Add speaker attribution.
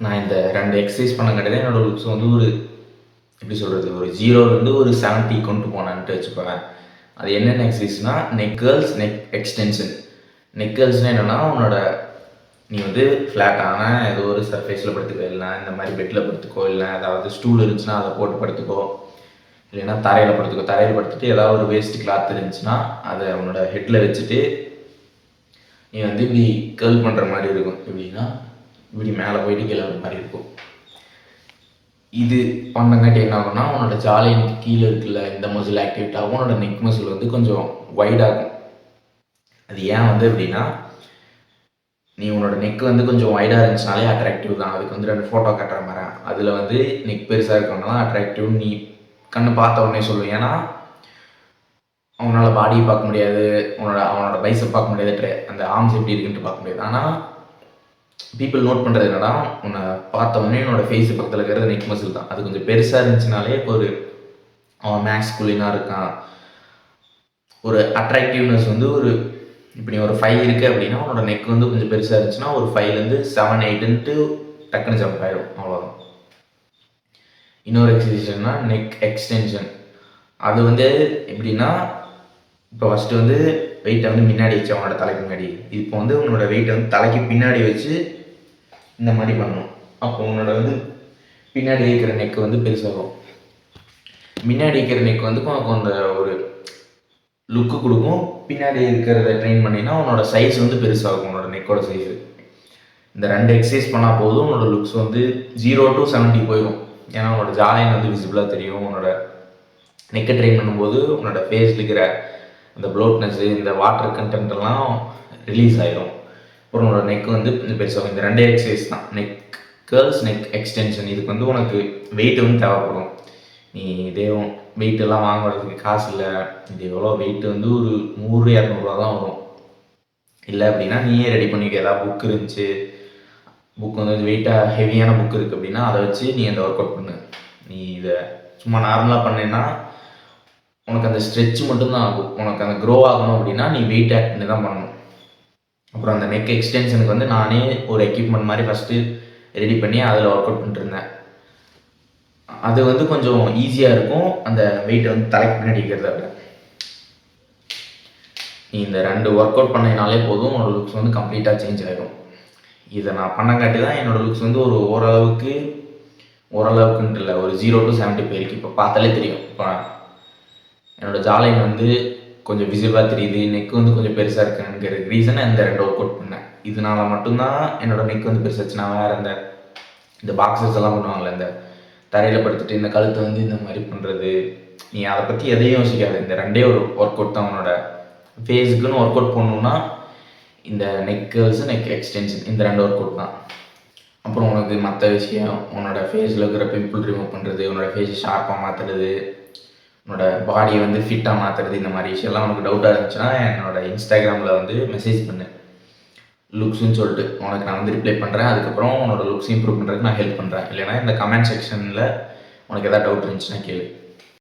Speaker 1: நான் இந்த 2 எக்ஸர்சைஸ் பண்ணங்காட்டி தான் என்னோட லுக்ஸ் வந்து ஒரு எப்படி சொல்கிறது, ஒரு 0லேருந்து ஒரு 70 கொண்டு போனான்ட்டு வச்சுக்கோங்க. அது என்னென்ன எக்ஸசைஸ்னால் neck curls, neck extension. Neck கேர்ள்ஸ்னால் என்னென்னா, உன்னோட நீ வந்து ஃப்ளாட்டான ஏதோ ஒரு சர்ஃபேஸில் படுத்துக்கோ, இல்லைனா இந்த மாதிரி பெட்டில் படுத்துக்கோ, இல்லை ஏதாவது ஸ்டூல் இருந்துச்சுன்னா அதை போட்டு படுத்துக்கோ, இல்லைன்னா தரையில் படுத்துக்கோ. தரையில் படுத்துட்டு ஏதாவது ஒரு வேஸ்ட் கிளாத் இருந்துச்சுன்னா அதை உன்னோட ஹெட்டில் வச்சுட்டு நீ வந்து இப்படி கேர்ள் பண்ணுற மாதிரி இருக்கும். எப்படின்னா இப்படி மேலே போயிட்டு கீழே வர மாதிரி இருக்கும். இது பண்ணங்காட்டி என்ன ஆகும்னா, உன்னோட ஜாலைனுக்கு கீழே இருக்குல்ல இந்த மசில் ஆக்டிவேட் ஆகும். உன்னோட நெக் மசில் வந்து கொஞ்சம் வைடாகும். அது ஏன் வந்து எப்படின்னா, நீ உன்னோட நெக் வந்து கொஞ்சம் வைடாக இருந்துச்சுனாலே அட்ராக்டிவ் தான். அதுக்கு வந்து 2 ஃபோட்டோ காட்டுற மாதிரி அதில் வந்து நெக் பெருசாக இருக்கவங்க தான் அட்ராக்டிவ் நீ கண்ணு பார்த்த உடனே சொல்லுவேன். ஏன்னா அவனால பாடியை பார்க்க முடியாது, அவனோட பைசப் பார்க்க முடியாது, அந்த ஆர்ம்ஸ் எப்படி இருக்குன்ட்டு பார்க்க முடியாது. ஆனால் பீப்புள் நோட் பண்ணுறது என்னன்னா, உன்னை பார்த்த உடனே என்னோட ஃபேஸ் பக்கத்தில் இருக்கிறது நெக் மசில் தான். அது கொஞ்சம் பெருசாக இருந்துச்சுனாலே ஒரு அவன் மேக்ஸ்குலினாக இருக்கான், ஒரு அட்ராக்டிவ்னஸ் வந்து ஒரு இப்போ நீ ஒரு 5 இருக்குது அப்படின்னா உன்னோட நெக் வந்து கொஞ்சம் பெருசாக இருந்துச்சுன்னா ஒரு 5லேருந்து 7, 8ன்ட்டு டக்குன்னு ஜம்ப் ஆகிடும். அவ்வளோதான். இன்னொரு எக்ஸசைஸ்னா நெக் எக்ஸ்டென்ஷன். அது வந்து எப்படின்னா, இப்போ ஃபஸ்ட்டு வந்து வெயிட்டை வந்து முன்னாடி வச்சு அவனோட தலைக்கு முன்னாடி, இப்போ வந்து உன்னோட வெயிட்டை வந்து தலைக்கு பின்னாடி வச்சு இந்த மாதிரி பண்ணணும். அப்போ உன்னோட வந்து பின்னாடி இருக்கிற நெக்கு வந்து பெருசாகும். முன்னாடி இருக்கிற நெக் வந்து உனக்கு அந்த ஒரு லுக்கு கொடுக்கும். பின்னாடி இருக்கிறத ட்ரெயின் பண்ணினா உன்னோட சைஸ் வந்து பெருசாகும், உன்னோட நெக்கோட சைஸு. இந்த 2 எக்ஸசைஸ் பண்ணால் போதும், உன்னோட லுக்ஸ் வந்து 0 to 70 போயிடும். ஏன்னா உன்னோட ஜாலைன் வந்து விசிபிளாக தெரியும். உன்னோட நெக்கை ட்ரெயின் பண்ணும்போது உன்னோட ஃபேஸில் இருக்கிற அந்த ப்ளோட்னஸ்ஸு, இந்த வாட்டர் கண்டென்ட் எல்லாம் ரிலீஸ் ஆகிடும். அப்புறம் உன்னோட நெக் வந்து பெருசாகும். இந்த 2 எக்ஸசைஸ் தான், நெக் கேர்ள்ஸ், நெக் எக்ஸ்டென்ஷன். இதுக்கு வந்து உனக்கு வெயிட் வந்து தேவைப்படும். நீ இதே வெயிட்டெல்லாம் வாங்குறதுக்கு காசு இல்லை, இது எவ்வளோ வெயிட் வந்து ஒரு 100-200 தான் வரும். இல்லை அப்படின்னா நீயே ரெடி பண்ணிக்க. ஏதாவது புக் இருந்துச்சு, புக் வந்து வெயிட்டாக ஹெவியான புக் இருக்குது அப்படின்னா அதை வச்சு நீ அந்த ஒர்க் அவுட் பண்ணு. நீ இதை சும்மா நார்மலாக பண்ணேன்னா உனக்கு அந்த ஸ்ட்ரெச் மட்டும்தான் ஆகும். உனக்கு அந்த க்ரோ ஆகணும் அப்படின்னா நீ வெயிட் ஆட் பண்ணி தான் பண்ணணும். அப்புறம் அந்த நெக் எக்ஸ்டென்ஷனுக்கு வந்து நானே ஒரு எக்யூப்மெண்ட் மாதிரி ஃபஸ்ட்டு ரெடி பண்ணி அதில் ஒர்க் அவுட் பண்ணிட்டுருந்தேன். அது வந்து கொஞ்சம் ஈஸியாக இருக்கும், அந்த வெயிட்டை வந்து தலைக்கு பின்னாடி இருக்கிறத விட. நீ இந்த 2 ஒர்க் அவுட் பண்ணினாலே போதும், உன்னோட லுக்ஸ் வந்து கம்ப்ளீட்டாக சேஞ்ச் ஆகிடும். இதை நான் பண்ணங்காட்டி தான் என்னோடய லுக்ஸ் வந்து ஓரளவுக்குன்ட்டு இல்லை, ஒரு 0 to 70 போயிருக்கு. இப்போ பார்த்தாலே தெரியும். இப்போ என்னோடய ஜாலைன் வந்து கொஞ்சம் விசிபிளாக தெரியுது, நெக் வந்து கொஞ்சம் பெருசாக இருக்குங்கிற ரீசனை இந்த 2 ஒர்க் அவுட் பண்ணேன். இதனால மட்டும்தான் என்னோடய நெக் வந்து பெருசாச்சு. நான் வேறு இந்த பாக்ஸஸ் எல்லாம் பண்ணுவாங்கள்ல, இந்த தரையில் படுத்துட்டு இந்த கழுத்தை வந்து இந்த மாதிரி பண்ணுறது, நீ அதை பற்றி எதையும் யோசிக்காது. இந்த 2 ஒரு ஒர்க் அவுட் தான். உன்னோட ஃபேஸுக்குன்னு ஒர்க் அவுட் பண்ணணுன்னா இந்த நெக் கேர்ள்ஸு, நெக் எக்ஸ்டென்ஷன், இந்த 2 ஒர்க் அவுட் தான். அப்புறம் உனக்கு மற்ற விஷயம், உன்னோட ஃபேஸில் இருக்கிற பிம்பிள் ரிமூவ் பண்ணுறது, உன்னோட ஃபேஸை ஷார்ப்பாக மாற்றுறது, உன்னோட பாடியை வந்து ஃபிட்டாக மாற்றுறது, இந்த மாதிரி விஷயம்லாம் உனக்கு டவுட்டாக இருந்துச்சுன்னா என்னோடய இன்ஸ்டாகிராமில் வந்து மெசேஜ் பண்ணு, லுக்ஸ்ன்னு சொல்லிட்டு. உனக்கு நான் வந்து ரிப்ளை பண்ணுறேன். அதுக்கப்புறம் உன்னோட லுக்ஸ் இம்ப்ரூவ் பண்ணுறதுக்கு நான் ஹெல்ப் பண்ணுறேன். இல்லைனா இந்த கமெண்ட் செக்ஷனில் உனக்கு எதாவது டவுட் இருந்துச்சுன்னா கேளு.